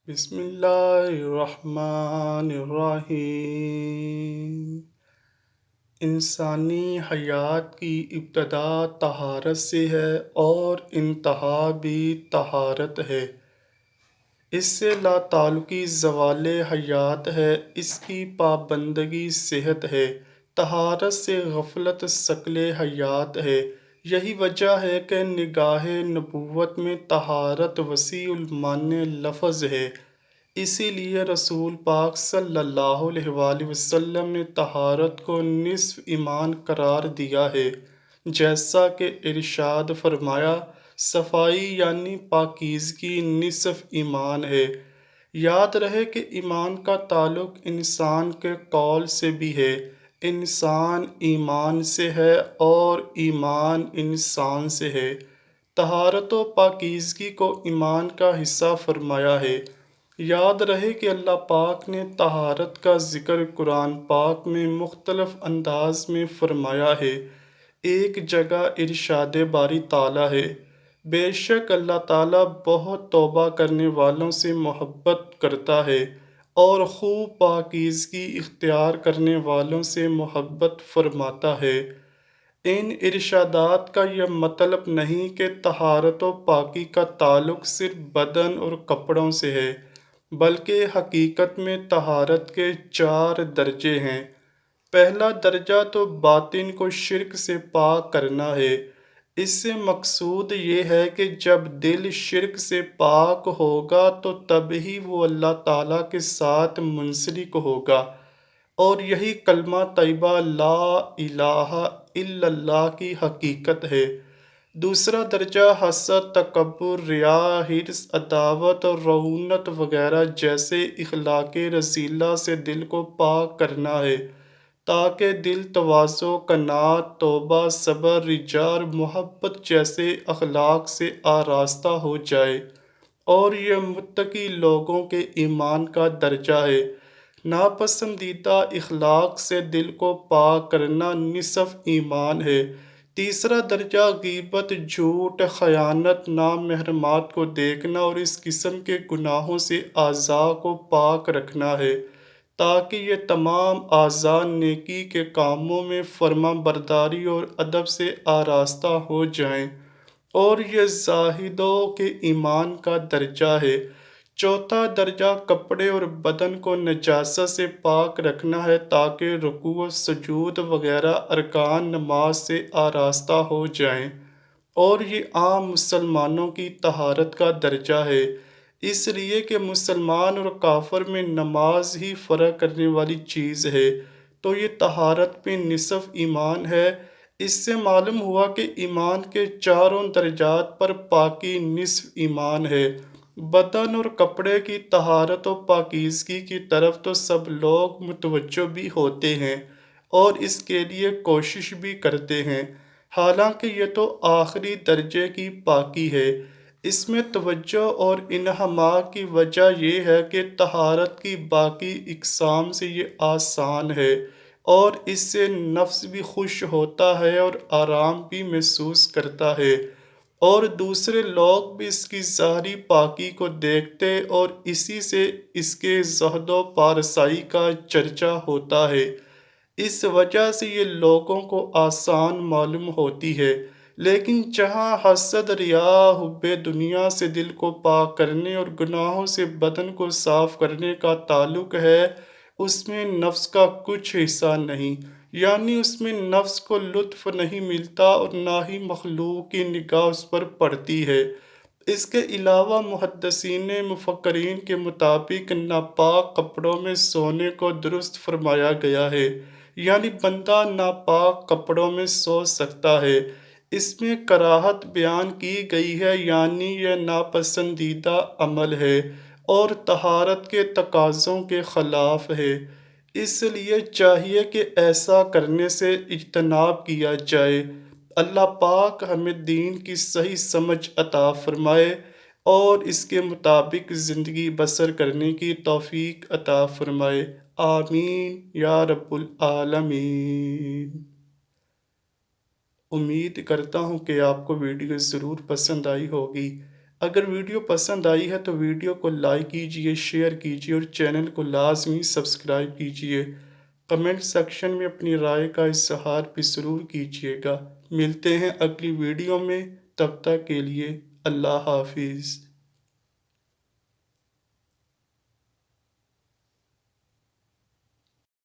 بسم اللہ الرحمن الرحیم۔ انسانی حیات کی ابتدا طہارت سے ہے اور انتہا بھی طہارت ہے۔ اس سے لا تعلقی زوال حیات ہے، اس کی پابندگی صحت ہے۔ طہارت سے غفلت شکل حیات ہے۔ یہی وجہ ہے کہ نگاہ نبوت میں طہارت وسیع المعنی لفظ ہے۔ اسی لیے رسول پاک صلی اللہ علیہ وآلہ وسلم نے طہارت کو نصف ایمان قرار دیا ہے، جیسا کہ ارشاد فرمایا، صفائی یعنی پاکیزگی نصف ایمان ہے۔ یاد رہے کہ ایمان کا تعلق انسان کے قول سے بھی ہے۔ انسان ایمان سے ہے اور ایمان انسان سے ہے۔ طہارت و پاکیزگی کو ایمان کا حصہ فرمایا ہے۔ یاد رہے کہ اللہ پاک نے طہارت کا ذکر قرآن پاک میں مختلف انداز میں فرمایا ہے۔ ایک جگہ ارشاد باری تعالیٰ ہے، بے شک اللہ تعالیٰ بہت توبہ کرنے والوں سے محبت کرتا ہے اور خوب پاکیزگی اختیار کرنے والوں سے محبت فرماتا ہے۔ ان ارشادات کا یہ مطلب نہیں کہ طہارت و پاکی کا تعلق صرف بدن اور کپڑوں سے ہے، بلکہ حقیقت میں طہارت کے 4 درجے ہیں۔ پہلا درجہ تو باطن کو شرک سے پاک کرنا ہے۔ اس سے مقصود یہ ہے کہ جب دل شرک سے پاک ہوگا تو تب ہی وہ اللہ تعالیٰ کے ساتھ منسلک ہوگا، اور یہی کلمہ طیبہ لا الہ الا اللہ کی حقیقت ہے۔ دوسرا درجہ حسد، تکبر، ریا، حرص، عداوت اور رعونت وغیرہ جیسے اخلاق رذیلہ سے دل کو پاک کرنا ہے، تاکہ دل تواضع، قناعت، توبہ، صبر، رجا اور محبت جیسے اخلاق سے آراستہ ہو جائے۔ اور یہ متقی لوگوں کے ایمان کا درجہ ہے۔ ناپسندیدہ اخلاق سے دل کو پاک کرنا نصف ایمان ہے۔ تیسرا درجہ غیبت، جھوٹ، خیانت، نامحرمات کو دیکھنا اور اس قسم کے گناہوں سے اعضاء کو پاک رکھنا ہے، تاکہ یہ تمام اعضاء نیکی کے کاموں میں فرما برداری اور ادب سے آراستہ ہو جائیں۔ اور یہ زاہدوں کے ایمان کا درجہ ہے۔ چوتھا درجہ کپڑے اور بدن کو نجاست سے پاک رکھنا ہے، تاکہ رکوع و سجود وغیرہ ارکان نماز سے آراستہ ہو جائیں۔ اور یہ عام مسلمانوں کی طہارت کا درجہ ہے، اس لیے کہ مسلمان اور کافر میں نماز ہی فرق کرنے والی چیز ہے۔ تو یہ طہارت میں نصف ایمان ہے۔ اس سے معلوم ہوا کہ ایمان کے 4 درجات پر پاکی نصف ایمان ہے۔ بدن اور کپڑے کی طہارت و پاکیزگی کی طرف تو سب لوگ متوجہ بھی ہوتے ہیں اور اس کے لیے کوشش بھی کرتے ہیں، حالانکہ یہ تو آخری درجے کی پاکی ہے۔ اس میں توجہ اور انہماک کی وجہ یہ ہے کہ طہارت کی باقی اقسام سے یہ آسان ہے، اور اس سے نفس بھی خوش ہوتا ہے اور آرام بھی محسوس کرتا ہے، اور دوسرے لوگ بھی اس کی ظاہری پاکی کو دیکھتے اور اسی سے اس کے زہد و پارسائی کا چرچا ہوتا ہے۔ اس وجہ سے یہ لوگوں کو آسان معلوم ہوتی ہے۔ لیکن جہاں حسد، ریا، حب دنیا سے دل کو پاک کرنے اور گناہوں سے بدن کو صاف کرنے کا تعلق ہے، اس میں نفس کا کچھ حصہ نہیں، یعنی اس میں نفس کو لطف نہیں ملتا اور نہ ہی مخلوق کی نگاہ اس پر پڑتی ہے۔ اس کے علاوہ محدثین مفکرین کے مطابق ناپاک کپڑوں میں سونے کو درست فرمایا گیا ہے، یعنی بندہ ناپاک کپڑوں میں سو سکتا ہے۔ اس میں کراہت بیان کی گئی ہے، یعنی یہ ناپسندیدہ عمل ہے اور طہارت کے تقاضوں کے خلاف ہے۔ اس لیے چاہیے کہ ایسا کرنے سے اجتناب کیا جائے۔ اللہ پاک ہمیں دین کی صحیح سمجھ عطا فرمائے اور اس کے مطابق زندگی بسر کرنے کی توفیق عطا فرمائے۔ آمین یا رب العالمین۔ امید کرتا ہوں کہ آپ کو ویڈیو ضرور پسند آئی ہوگی۔ اگر ویڈیو پسند آئی ہے تو ویڈیو کو لائک کیجیے، شیئر کیجیے اور چینل کو لازمی سبسکرائب کیجیے۔ کمنٹ سیکشن میں اپنی رائے کا اظہار بھی ضرور کیجیے گا۔ ملتے ہیں اگلی ویڈیو میں، تب تک کے لیے اللہ حافظ۔